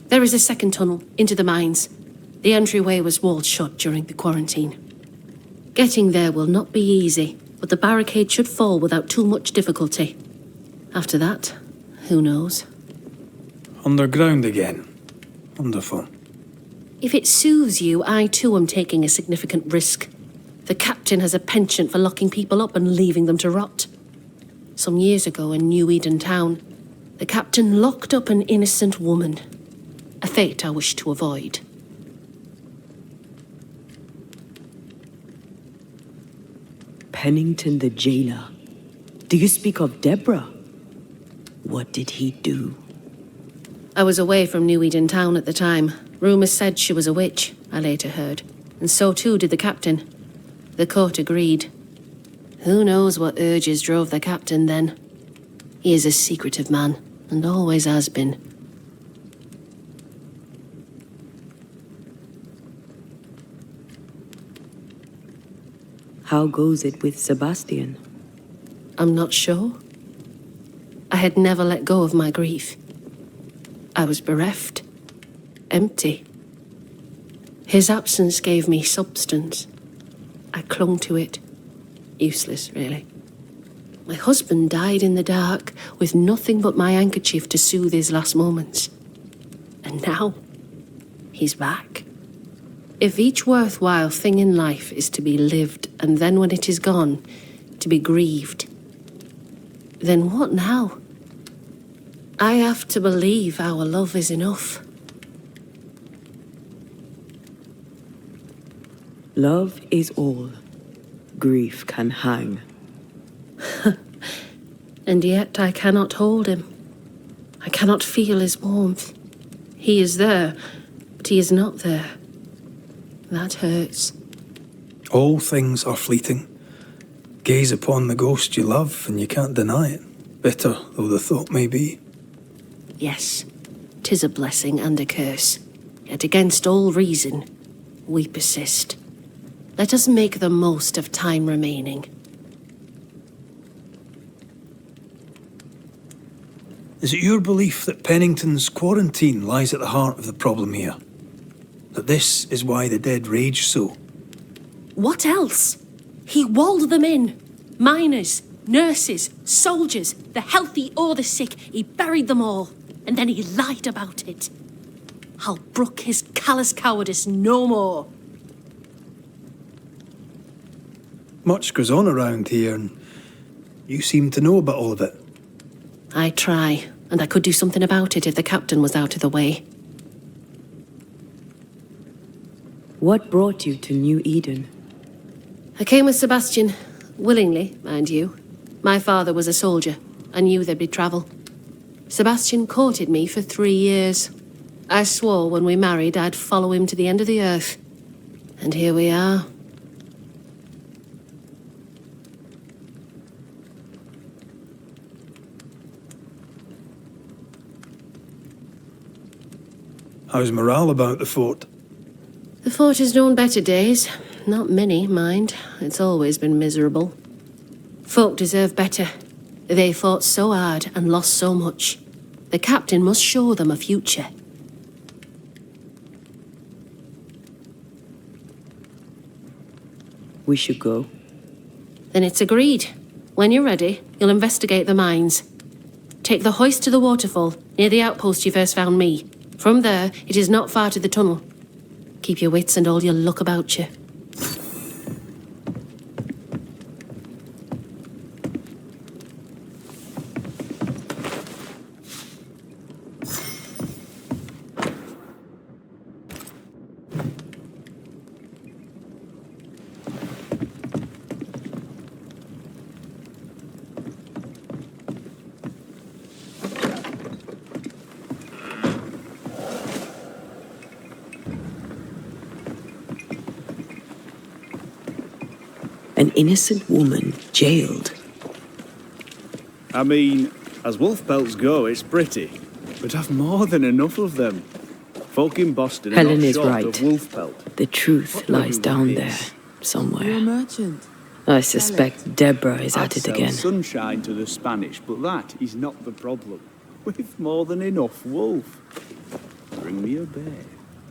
There is a second tunnel into the mines. The entryway was walled shut during the quarantine. Getting there will not be easy, but the barricade should fall without too much difficulty. After that, who knows? Underground again. Wonderful. If it soothes you, I too am taking a significant risk. The captain has a penchant for locking people up and leaving them to rot. Some years ago in New Eden town, the captain locked up an innocent woman. A fate I wish to avoid. Pennington the jailer. Do you speak of Deborah? What did he do? I was away from New Eden town at the time. Rumours said she was a witch, I later heard. And so too did the captain. The court agreed. Who knows what urges drove the captain then? He is a secretive man, and always has been. How goes it with Sebastian? I'm not sure. I had never let go of my grief. I was bereft. Empty. His absence gave me substance. I clung to it. Useless, really. My husband died in the dark, with nothing but my handkerchief to soothe his last moments. And now, he's back. If each worthwhile thing in life is to be lived, and then when it is gone, to be grieved, then what now? I have to believe our love is enough. Love is all. Grief can hang. And yet I cannot hold him. I cannot feel his warmth. He is there, but he is not there. That hurts. All things are fleeting. Gaze upon the ghost you love, and you can't deny it, bitter though the thought may be. Yes, 'tis a blessing and a curse. Yet against all reason, we persist. Let us make the most of time remaining. Is it your belief that Pennington's quarantine lies at the heart of the problem here? That this is why the dead rage so? What else? He walled them in. Miners, nurses, soldiers, the healthy or the sick. He buried them all. And then he lied about it. I'll brook his callous cowardice no more. Much goes on around here, and you seem to know about all of it. I try, and I could do something about it if the captain was out of the way. What brought you to New Eden? I came with Sebastian, willingly, mind you. My father was a soldier. I knew there'd be travel. Sebastian courted me for 3 years. I swore when we married I'd follow him to the end of the earth. And here we are. How's morale about the fort? The fort has known better days. Not many, mind. It's always been miserable. Folk deserve better. They fought so hard and lost so much. The captain must show them a future. We should go. Then it's agreed. When you're ready, you'll investigate the mines. Take the hoist to the waterfall, near the outpost you first found me. From there, it is not far to the tunnel. Keep your wits and all your luck about you. An innocent woman jailed. I mean, as wolf pelts go, it's pretty. But I've more than enough of them. Folk in Boston are Helen not is short right. of wolf pelt. The truth lies down there, somewhere. I suspect Deborah is at it again. Sunshine to the Spanish, but that is not the problem. We've more than enough wolf. Bring me a bear,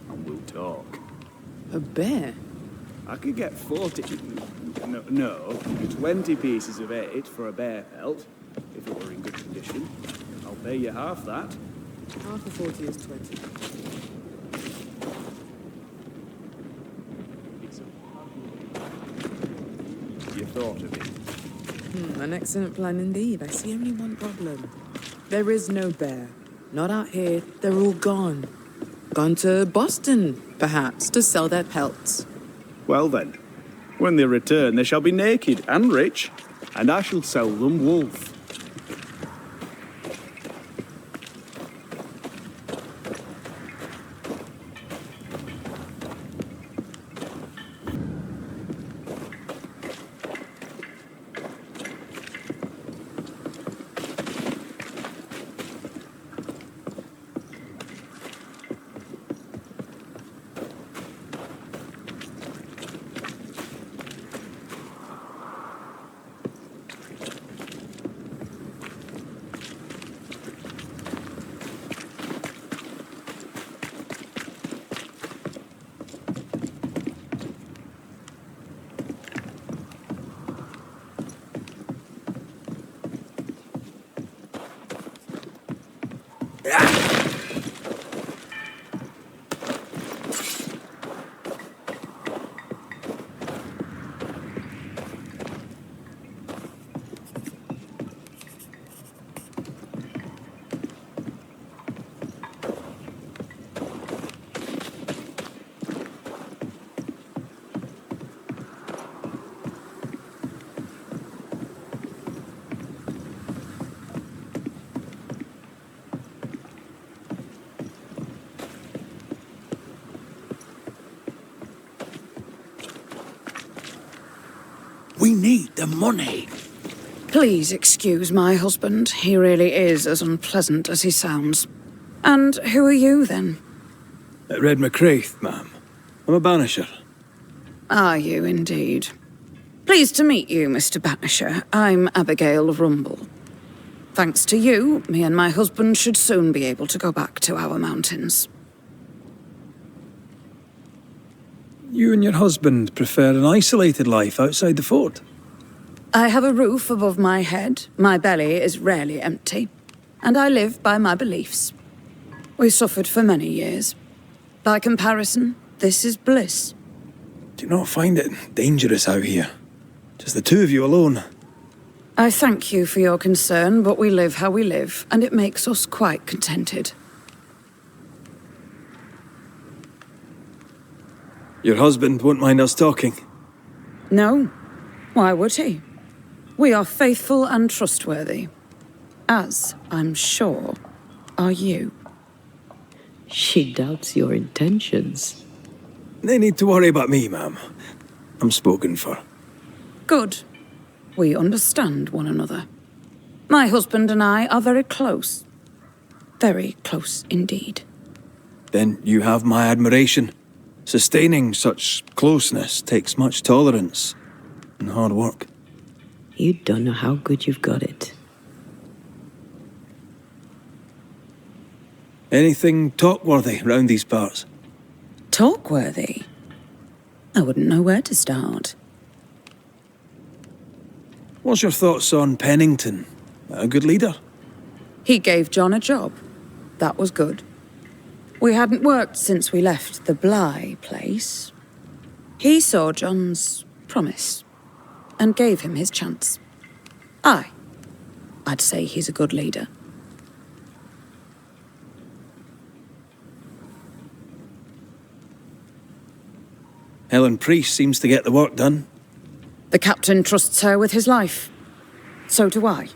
and we'll talk. A bear? I could get 20 pieces of 8 for a bear pelt, if it were in good condition. I'll pay you half that. Half of 40 is 20. You thought of it. An excellent plan indeed. I see only one problem. There is no bear. Not out here. They're all gone. Gone to Boston, perhaps, to sell their pelts. Well then, when they return, they shall be naked and rich, and I shall sell them wolf. We need the money. Please excuse my husband. He really is as unpleasant as he sounds. And who are you, then? Red McCraith, ma'am. I'm a banisher. Are you, indeed? Pleased to meet you, Mr. Banisher. I'm Abigail Rumble. Thanks to you, me and my husband should soon be able to go back to our mountains. You and your husband prefer an isolated life outside the fort? I have a roof above my head, my belly is rarely empty, and I live by my beliefs. We suffered for many years. By comparison, this is bliss. Do you not find it dangerous out here? Just the two of you alone? I thank you for your concern, but we live how we live, and it makes us quite contented. Your husband won't mind us talking? No. Why would he? We are faithful and trustworthy. As, I'm sure, are you. She doubts your intentions. No need to worry about me, ma'am. I'm spoken for. Good. We understand one another. My husband and I are very close. Very close indeed. Then you have my admiration. Sustaining such closeness takes much tolerance and hard work. You don't know how good you've got it. Anything talk-worthy round these parts? Talk-worthy? I wouldn't know where to start. What's your thoughts on Pennington? A good leader? He gave John a job. That was good. We hadn't worked since we left the Bly place. He saw John's promise and gave him his chance. I'd say he's a good leader. Helen Priest seems to get the work done. The captain trusts her with his life. So do I.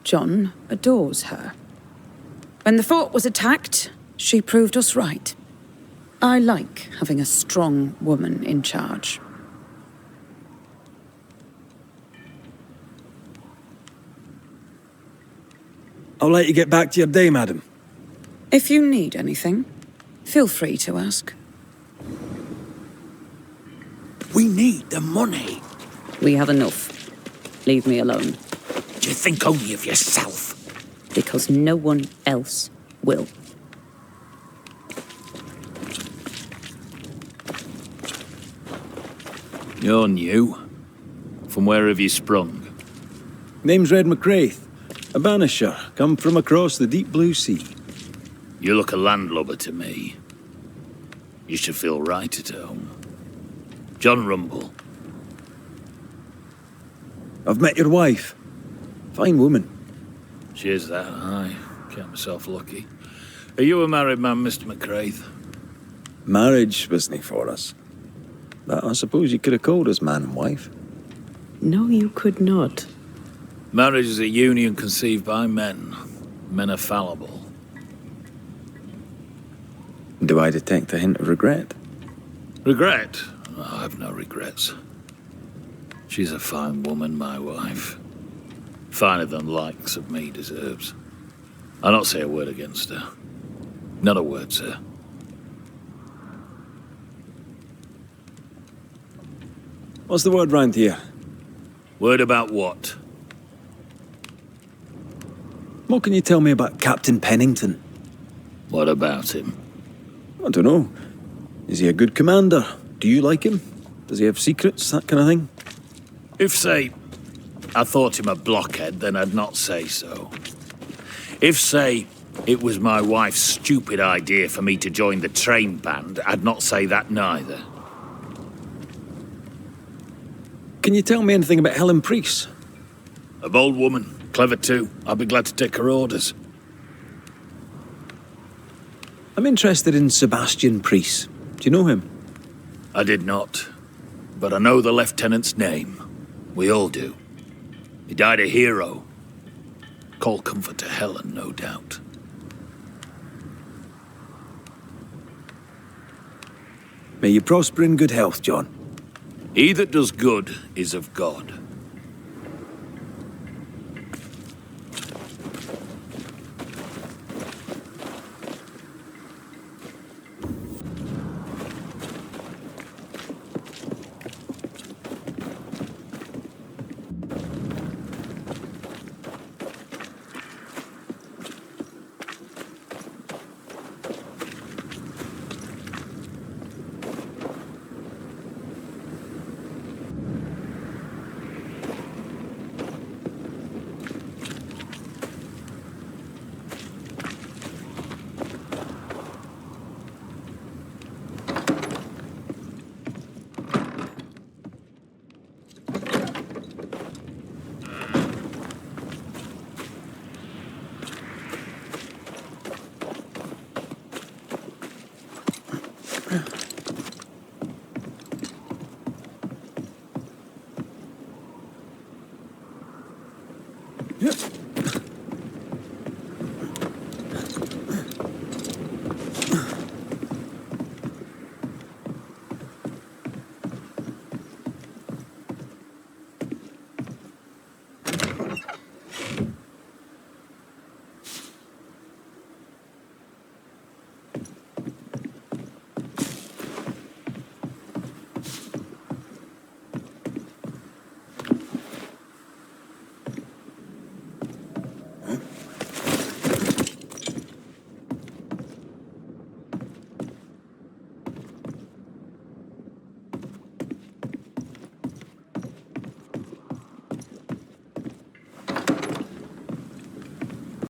John adores her. When the fort was attacked, she proved us right. I like having a strong woman in charge. I'll let you get back to your day, madam. If you need anything, feel free to ask. We need the money. We have enough. Leave me alone. Do you think only of yourself? Because no one else will. You're new. From where have you sprung? Name's Red McCraith, a Banisher, come from across the deep blue sea. You look a landlubber to me. You should feel right at home. John Rumble. I've met your wife. Fine woman. She is that, aye. Count myself lucky. Are you a married man, Mr. McCraith? Marriage wasn't for us. But I suppose you could have called us man and wife. No, you could not. Marriage is a union conceived by men. Men are fallible. Do I detect a hint of regret? Regret? Oh, I've no regrets. She's a fine woman, my wife. Finer than likes of me deserves. I'll not say a word against her. Not a word, sir. What's the word round here? Word about what? What can you tell me about Captain Pennington? What about him? I don't know. Is he a good commander? Do you like him? Does he have secrets, that kind of thing? If, say, I thought him a blockhead, then I'd not say so. If, say, it was my wife's stupid idea for me to join the train band, I'd not say that neither. Can you tell me anything about Helen Priest? A bold woman, clever too. I'll be glad to take her orders. I'm interested in Sebastian Priest. Do you know him? I did not, but I know the lieutenant's name. We all do. He died a hero. Call comfort to Helen, no doubt. May you prosper in good health, John. He that does good is of God.